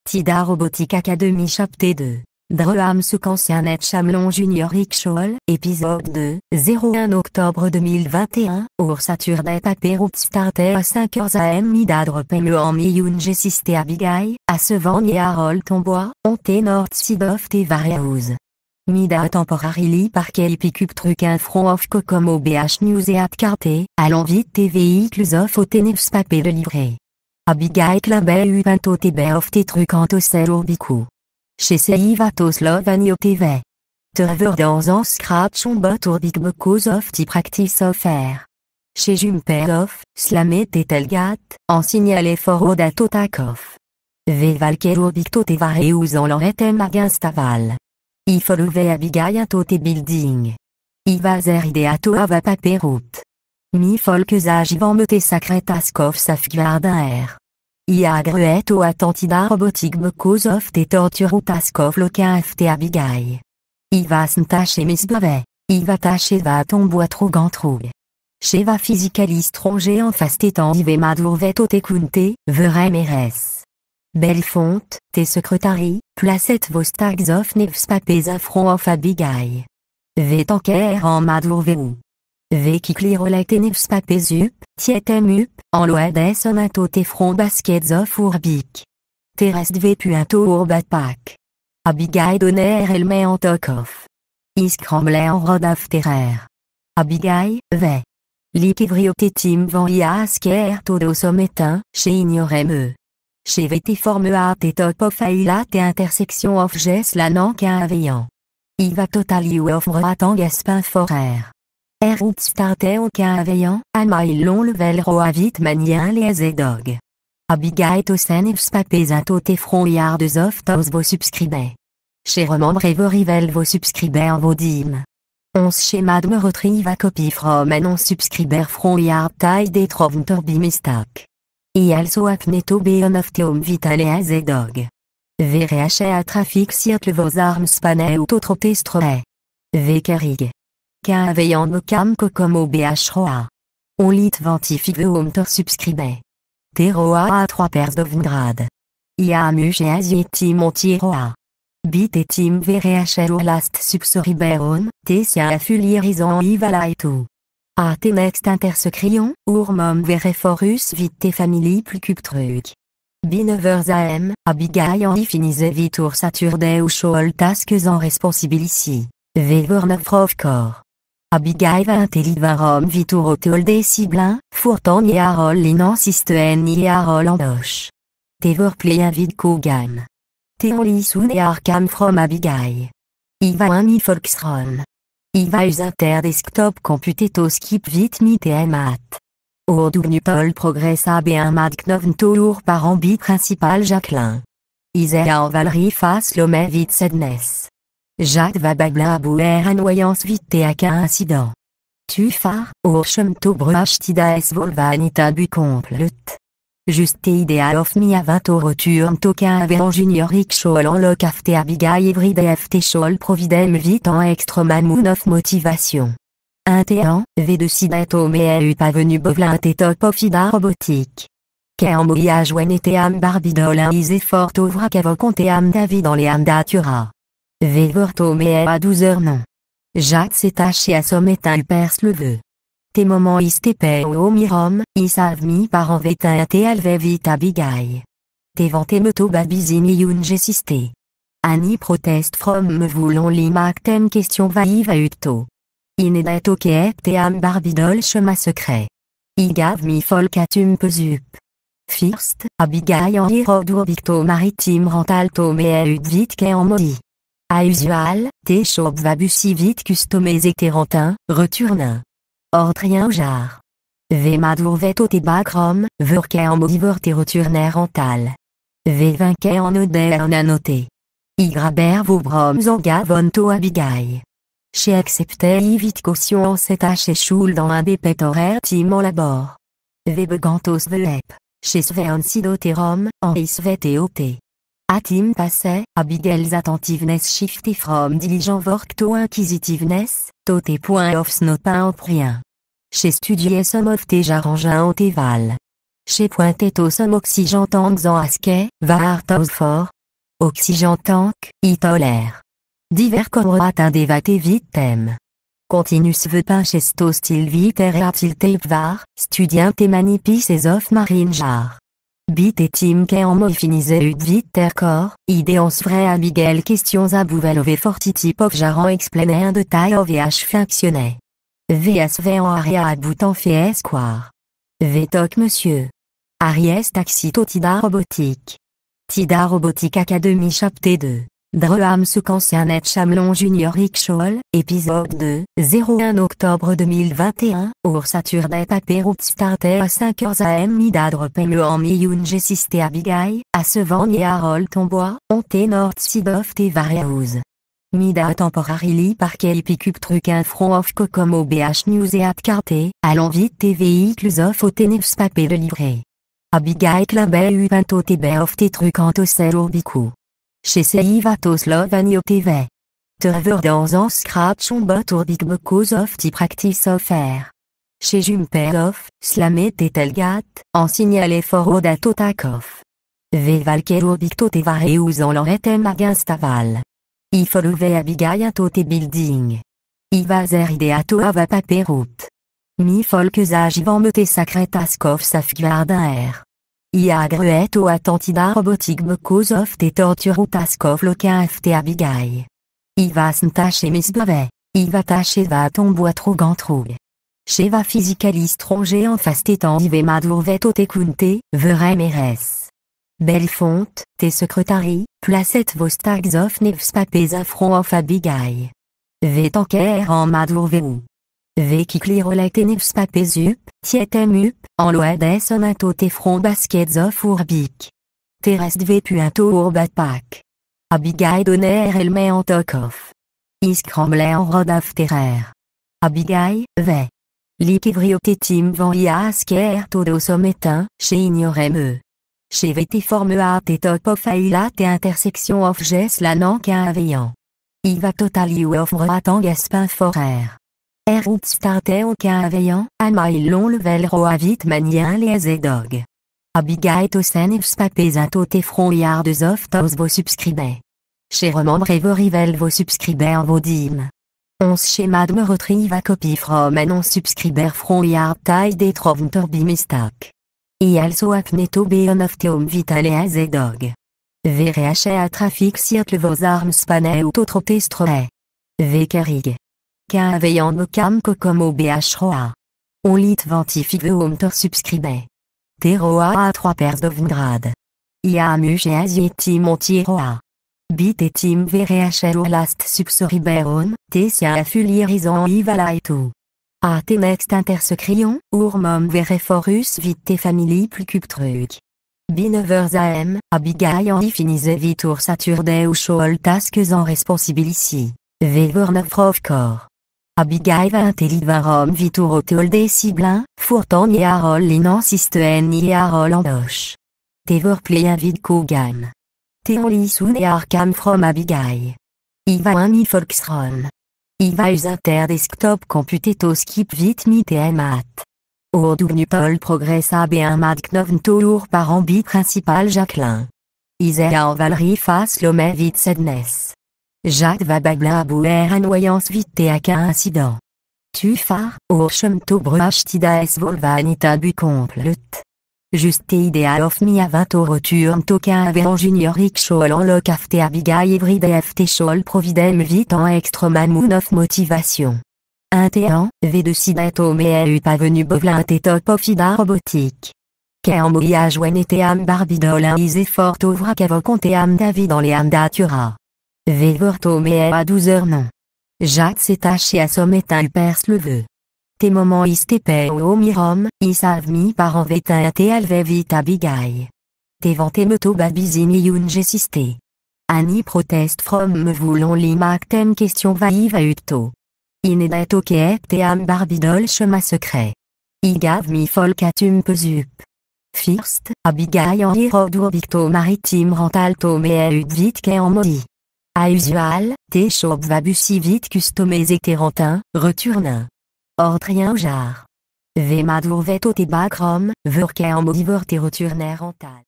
Tida Robotic Academy Chapter 2. Dreham Sukansianet Chamlon Junior Rickshaw, épisode 2, 01 octobre 2021, Our Saturday Paper Starter à 5h am Midad Pelle en Miyun Gessiste Abigail, à Sevan et Harold Tombois, Onte North Side of the Various. Mida temporarily parquet pick-up truc un front of Kokomo BH News et Apcarte, allons vite tes véhicules of Otenefs papé de livrer. Abigail Klabé u pinto tebe of tes trucs en tosel urbiku. Chez Seivatos Lovani TV. Terver dans en scratch on bot urbic because of ti practice of air. Chez Jumper of, slamet et telgat, en signalé for dato takoff. Vevalker urbic tote vareus en l'oretem aginstaval. I followe Abigail tote building. I vazer ideato ava paperut. Mi folkes agivan mete sacretaskov safgardin air. I agruet o attentida robotique because of te torture taskov loquin ft Abigail. I va s'ntache misbave. I va tache va tomboa trogantroug. Che va physicalis tronge en fastétan ive madourvet o te kunte, verem eres. Bellefonte, te secrétari, placette vos tags of nevs papes affront of Abigail. Ve tanker en madourveu. Ve qui clirolet et nevs papes up, tietem up, en loades sonato te front baskets of urbic. Terest ve puinto urbat pack. Abigail donner elle met en toc off. Iscramble en rod of terrer. Abigail, ve. Likevrioptetim van ia asker todo sommetin, chez ignorem. Chez VT forme A T top of Aila T intersection of Jess la nankin aveillant. I va total you of Mratang Gaspin Forer. R out starte au quin aveillant, Amail long level roavit manien les azedog. Abigail tosen evs papes ato te front yards of tos vos subscribés. Chez remembre vos rivel vos subscribés en vos dîmes. On schéma de me retrieve a copy from an on subscriber front yard taille des trovntor bimistak. I also apneto beon of teom vitale azedog. VRH a trafic circle vos armes spané ou autre testroe. Vekerig. Qu'un veillant me cam kokomo BH roa. On lit ventifig tor subscribé. Teroa a 3 pers d'ovngrad. Ia muche azieti monti roa. Bit et team VRH last subsoriberon, tessia affulierizon ivala et tout. A te next intersecrion, urmum vereforus vite te family plus cube truc. Binevers am, Abigail en finise vitur Saturday ou shoal tasques en responsibilici. Vever neuf of corps. Abigail va intellivarom vitur oteolde ciblin, fourtan y arol l'inansisten y arol endoche. Tever play un vide kogan. Te on lisoun et arcam from Abigail. I va un mi folksron. I va us inter desktop computeto skip vite mit et mat. Ordugnu pol progress ab et un mad knovn tour par ambi principal Jacqueline. Isea en valerie face l'homme vite sedness. Jacques va babla abouer annoyance vite et à qu'un incident. Tu phare, urchem to bruach tida es volvanita bu complet. Juste idéal of mi à 20 au return token avec en junior rickshaw en loc afte Abigail everyday ft shawl providem vite en extra moon of motivation. Un téan, v de sidato mais eu pas venu bovlin té top of ida robotique. Qu'est en mouillage when et am barbidol un isé fort ovra qu'avocon am David dans les am datura. V vorto mais à 12h non. Jacques s'est taché à sommet un perce le vœu. Tes moments istepe au mirom, isavmi par en vetin te alve vite Abigail. Te vante meto babizini yun gessiste. Annie proteste from me voulons limac tem question va utto. Inedato ke te am barbidol chemin secret. I gav mi folkatum pesup. First, Abigail en hirodur victo maritime rentalto me ut vite ke en modi. A usual, te chob vabusi vite customés et terentin, returnin. Ordrien au jar. Ve madourvet au te bacrom, verke en modiver te returner rental. Ve vinquet en oder en annoté. I graber vos broms en gavonto Abigail. Chez accepté i vite caution en cet h et choul dans un bépet horaire tim en labor. Ve begantos velep. Chez sveon sidoterom, en isvet et oté. A tim passait, Abigail's attentiveness shifty from diligent work to inquisitiveness, tote point of snopin en prien. Chez studier some of te jarangin en teval. Chez pointet au some oxygentants en asquet, va artos fort, Oxygène tank, y tolère. Divers corroatin devat vitem. Continuus veut pinchesto stil viter artil var, studien te manipis et of marine jar. Bit et tim que en mo finise ut viter cor, idéons vrai Abigail questions à bouvel ove fortiti pop jaran explainer un détail ovh fonctionnet. VSV en aria à bout en fait esquire. Vtoc monsieur. Aries taxito Tida robotique. Tida robotique Academy chapter 2. Dreham ancien net Chamelon Junior Rickshaw, épisode 2, 01 octobre 2021, Saturday Paper starter à 5h am midadre peme en miyun gessiste Abigail, à se vendre et Harold Tombois, on north side of te variaus. Mida temporarily par pick-up truc un front of Kokomo BH News et at carte, allons vite tes véhicules of au tenefs papé de livrer. Abigail clabé u pinto te of tes trucs en tosel urbicu. Chez Seivatos Lovanio TV. Terver dans en scratch on bot urbic becos of ti practice of air. Chez Jumper of, slamé te telgat, en signalé for dato takoff. Ve valker urbic to te vareus en l'oretem aginstaval. I followe Abigail into te building. I vazer ideato ava paperout. Mi folkes agivan me te sacret askof safgardin air. I agruet o attentida robotique becos of te torture ou taskof loquin ft Abigail. I va s'ntache misbave. I va tache va tomboa trop gantroug. Che va physicaliste rongé en face tétan ive madourvet o te kunte, verem eres. Bellefonte, te secrétari, placette vos stags of nevs papés affront of Abigail. Ve tanker en madourveu. Ve qui clirolet te nevs papés up, tietem up, en loades sonato te front baskets of urbic. Te rest ve puinto urbat pack. Abigail donner elle met en toc off. I scramblait en rod of terreur. Abigail, ve. L'ikivrio te tim van ia asker todo sommetin, chez ignorem Chez VT forme A te top of aila te intersection of ges la nank un aveillant. I va total you of ratang gaspin forer. Route starter au qu'un aveillant, amail long level roa vite manien les dog. Abigail tosen ifs papés un te front yards of tos vos subscribés. Chez remembrez vos rivels vos subscribés en vos dîmes. On schéma de me retrieve a copy from an on subscriber front yard taille des trovn torbi mistak. I also apneto beon of teom vitale az dog. VRH a trafic siècle vos armes spané ou autre testroé. Vekerig. Qu'un veillant de cam Kokomo BH Roa. On lit ventifig veom tor subscribé. Te Roa a 3 pairs d'ovngrad. Ia amuche et azieti montier Roa. Bit et tim VRH or last subsoriberon, te sia affulierisant ivala et tout. A te next intersecrion, mom vereforus vite te family plus cub truc. B9h am, Abigail en finise vitur Saturday ou shoal tasques en responsibilici. Vever 9 of core. Abigail va intellivarom vitur au teol des ciblin, fourtant ni arol l'inansisten ni arol en doche. Tever play un vide kogan. Te on lissoun et arcam from Abigail. I va un mi folksron. I va us inter desktop computeto skip vite mi te mat. Ordugnu pol progress ab et un mad knovn tour par ambi principal Jacqueline. Isea en valerie face l'homme vite sedness. Jacques va bablin à bouer annoyance vite te à qu'un incident. Tu phare, chemto bruach tida es volvanita bu complet. Juste idea of mi a 20 roturn toquin averan junior rickshaw en loc afte Abigail every day ft shol providem vite en extra moon of motivation. Un téan, v de sidato mais eu pas venu bovelin te top of ida robotique. Qu'en moya jouen et am barbidol un is fort ovra qu'avocon te am david dans les am datura. V vorto mais à 12h non. Jacques s'est taché à sommet un upers le vœu. Tes moments istépé au mirom, isav mi par en vetin te alve vite Abigail. Te vante meto babizini yun gessiste. Annie proteste from me voulons limac tem question va utto. Inedet ok te am barbidol chemin secret. I gav mi folk atum pesup. First, Abigail en hirodur victo maritime rentalto mais ut vite qu'en en modi. A usual, te chob va bussi vite customisé terrentin, returnin. Ordrien au jar. Ve madourvet au te bagrom, verke en modiver te returner rental.